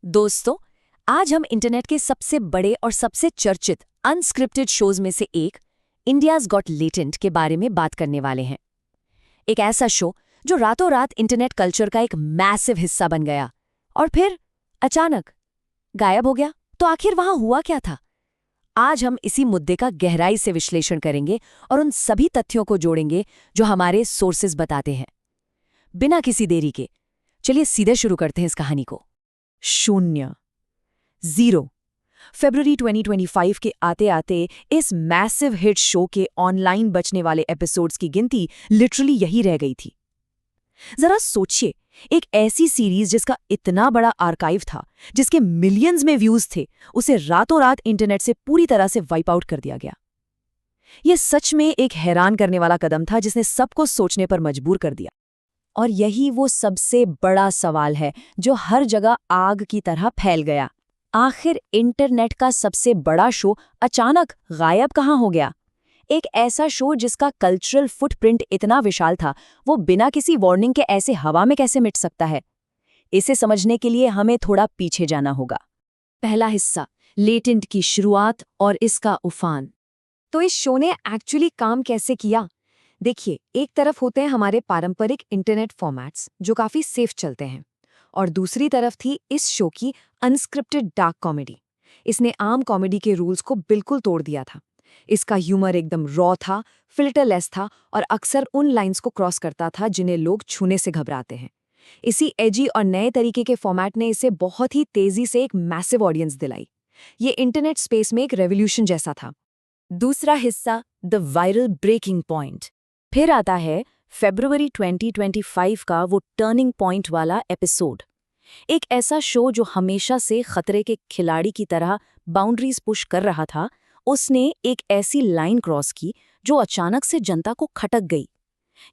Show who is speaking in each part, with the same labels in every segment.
Speaker 1: दोस्तों, आज हम इंटरनेट के सबसे बड़े और सबसे चर्चित अनस्क्रिप्टेड शोज में से एक इंडियाज गॉट लेटेंट के बारे में बात करने वाले हैं। एक ऐसा शो जो रातों रात इंटरनेट कल्चर का एक मैसिव हिस्सा बन गया और फिर अचानक गायब हो गया। तो आखिर वहां हुआ क्या था? आज हम इसी मुद्दे का गहराई से विश्लेषण करेंगे और उन सभी तथ्यों को जोड़ेंगे जो हमारे सोर्सेज बताते हैं। बिना किसी देरी के चलिए सीधे शुरू करते हैं इस कहानी को। 0 फरवरी 2025 के आते आते इस मैसिव हिट शो के ऑनलाइन बचने वाले एपिसोड्स की गिनती लिटरली यही रह गई थी। जरा सोचिए, एक ऐसी सीरीज जिसका इतना बड़ा आर्काइव था, जिसके मिलियंस में व्यूज थे, उसे रातों रात इंटरनेट से पूरी तरह से वाइप आउट कर दिया गया। यह सच में एक हैरान करने वाला कदम था जिसने सबको सोचने पर मजबूर कर दिया। और यही वो सबसे बड़ा सवाल है जो हर जगह आग की तरह फैल गया। आखिर इंटरनेट का सबसे बड़ा शो अचानक गायब कहाँ हो गया? एक ऐसा शो जिसका कल्चरल फुटप्रिंट इतना विशाल था, वो बिना किसी वार्निंग के ऐसे हवा में कैसे मिट सकता है? इसे समझने के लिए हमें थोड़ा पीछे जाना होगा। पहला हिस्सा, लेटेंट की शुरुआत और इसका उफान। तो इस शो ने एक्चुअली काम कैसे किया? देखिए, एक तरफ होते हैं हमारे पारंपरिक इंटरनेट फॉर्मेट्स जो काफी सेफ चलते हैं, और दूसरी तरफ थी इस शो की अनस्क्रिप्टेड डार्क कॉमेडी। इसने आम कॉमेडी के रूल्स को बिल्कुल तोड़ दिया था। इसका ह्यूमर एकदम रॉ था, फिल्टरलेस था और अक्सर उन लाइंस को क्रॉस करता था जिन्हें लोग छूने से घबराते हैं। इसी एजी और नए तरीके के फॉर्मेट ने इसे बहुत ही तेजी से एक मैसिव ऑडियंस दिलाई। ये इंटरनेट स्पेस में एक रेवोल्यूशन जैसा था। दूसरा हिस्सा, द वायरल ब्रेकिंग पॉइंट। फिर आता है फरवरी 2025 का वो टर्निंग पॉइंट वाला एपिसोड। एक ऐसा शो जो हमेशा से खतरे के खिलाड़ी की तरह बाउंड्रीज पुश कर रहा था, उसने एक ऐसी लाइन क्रॉस की जो अचानक से जनता को खटक गई।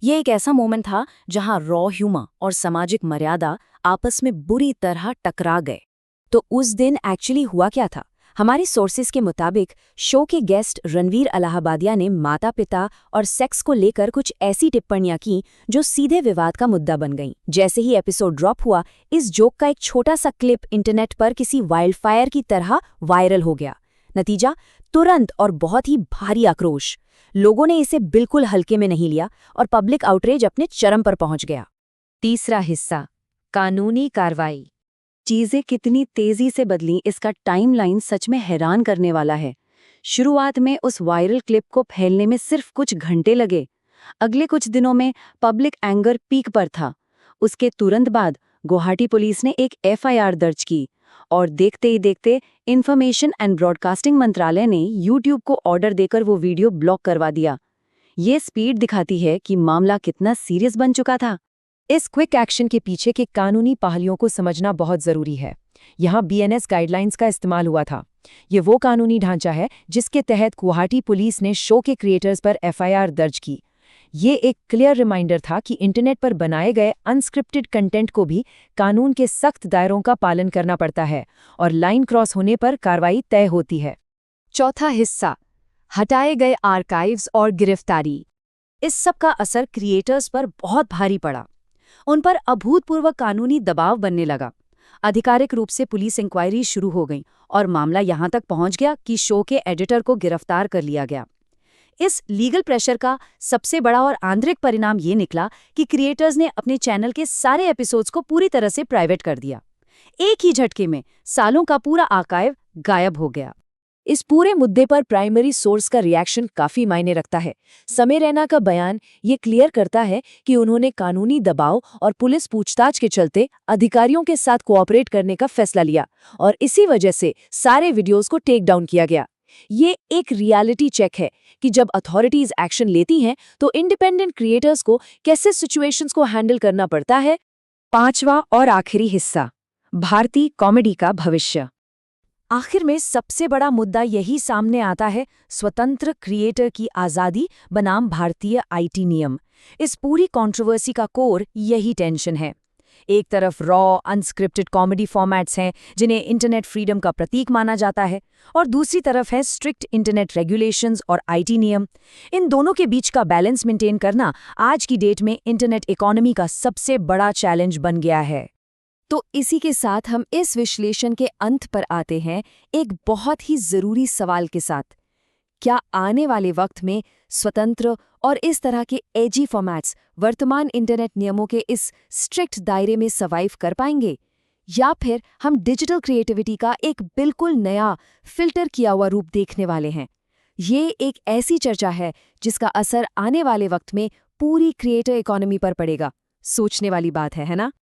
Speaker 1: ये एक ऐसा मोमेंट था जहां रॉ ह्यूमर और सामाजिक मर्यादा आपस में बुरी तरह टकरा गए। तो उस दिन एक्चुअली हुआ क्या था? हमारी सोर्सेज के मुताबिक शो के गेस्ट रणवीर अलाहाबादिया ने माता पिता और सेक्स को लेकर कुछ ऐसी टिप्पणियां की जो सीधे विवाद का मुद्दा बन गईं। जैसे ही एपिसोड ड्रॉप हुआ, इस जोक का एक छोटा सा क्लिप इंटरनेट पर किसी वाइल्डफायर की तरह वायरल हो गया। नतीजा, तुरंत और बहुत ही भारी आक्रोश। लोगों ने इसे बिल्कुल हल्के में नहीं लिया और पब्लिक आउटरेज अपने चरम पर पहुंच गया। तीसरा हिस्सा, कानूनी कार्रवाई। चीजें कितनी तेजी से बदलीं, इसका टाइमलाइन सच में हैरान करने वाला है। शुरुआत में उस वायरल क्लिप को फैलने में सिर्फ कुछ घंटे लगे। अगले कुछ दिनों में पब्लिक एंगर पीक पर था। उसके तुरंत बाद गुवाहाटी पुलिस ने एक एफआईआर दर्ज की और देखते ही देखते इंफॉर्मेशन एंड ब्रॉडकास्टिंग मंत्रालय ने यूट्यूब को ऑर्डर देकर वो वीडियो ब्लॉक करवा दिया। ये स्पीड दिखाती है कि मामला कितना सीरियस बन चुका था। इस क्विक एक्शन के पीछे के कानूनी पहलुओं को समझना बहुत जरूरी है। यहाँ बीएनएस गाइडलाइंस का इस्तेमाल हुआ था। ये वो कानूनी ढांचा है जिसके तहत गुवाहाटी पुलिस ने शो के क्रिएटर्स पर एफआईआर दर्ज की। ये एक क्लियर रिमाइंडर था कि इंटरनेट पर बनाए गए अनस्क्रिप्टेड कंटेंट को भी कानून के सख्त दायरों का पालन करना पड़ता है और लाइन क्रॉस होने पर कार्रवाई तय होती है। चौथा हिस्सा, हटाए गए आर्काइव्स और गिरफ्तारी। इस सब का असर क्रिएटर्स पर बहुत भारी पड़ा। उन पर अभूतपूर्व कानूनी दबाव बनने लगा। आधिकारिक रूप से पुलिस इंक्वायरी शुरू हो गई और मामला यहां तक पहुंच गया कि शो के एडिटर को गिरफ्तार कर लिया गया। इस लीगल प्रेशर का सबसे बड़ा और आंतरिक परिणाम ये निकला कि क्रिएटर्स ने अपने चैनल के सारे एपिसोड्स को पूरी तरह से प्राइवेट कर दिया। एक ही झटके में सालों का पूरा आर्काइव गायब हो गया। इस पूरे मुद्दे पर प्राइमरी सोर्स का रिएक्शन काफी मायने रखता है। समय रैना का बयान ये क्लियर करता है कि उन्होंने कानूनी दबाव और पुलिस पूछताछ के चलते अधिकारियों के साथ कोऑपरेट करने का फैसला लिया और इसी वजह से सारे वीडियोस को टेक डाउन किया गया। ये एक रियलिटी चेक है कि जब अथॉरिटीज एक्शन लेती हैं तो इंडिपेंडेंट क्रिएटर्स को कैसे सिचुएशंस को हैंडल करना पड़ता है। पांचवा और आखिरी हिस्सा, भारतीय कॉमेडी का भविष्य। आखिर में सबसे बड़ा मुद्दा यही सामने आता है, स्वतंत्र क्रिएटर की आज़ादी बनाम भारतीय आईटी नियम। इस पूरी कंट्रोवर्सी का कोर यही टेंशन है। एक तरफ रॉ अनस्क्रिप्टेड कॉमेडी फॉर्मेट्स हैं जिन्हें इंटरनेट फ्रीडम का प्रतीक माना जाता है, और दूसरी तरफ है स्ट्रिक्ट इंटरनेट रेगुलेशंस और आईटी नियम। इन दोनों के बीच का बैलेंस मेंटेन करना आज की डेट में इंटरनेट इकोनॉमी का सबसे बड़ा चैलेंज बन गया है। तो इसी के साथ हम इस विश्लेषण के अंत पर आते हैं एक बहुत ही ज़रूरी सवाल के साथ। क्या आने वाले वक्त में स्वतंत्र और इस तरह के एजी फॉर्मेट्स वर्तमान इंटरनेट नियमों के इस स्ट्रिक्ट दायरे में सर्वाइव कर पाएंगे, या फिर हम डिजिटल क्रिएटिविटी का एक बिल्कुल नया फिल्टर किया हुआ रूप देखने वाले हैं? ये एक ऐसी चर्चा है जिसका असर आने वाले वक्त में पूरी क्रिएटर इकोनॉमी पर पड़ेगा। सोचने वाली बात है ना?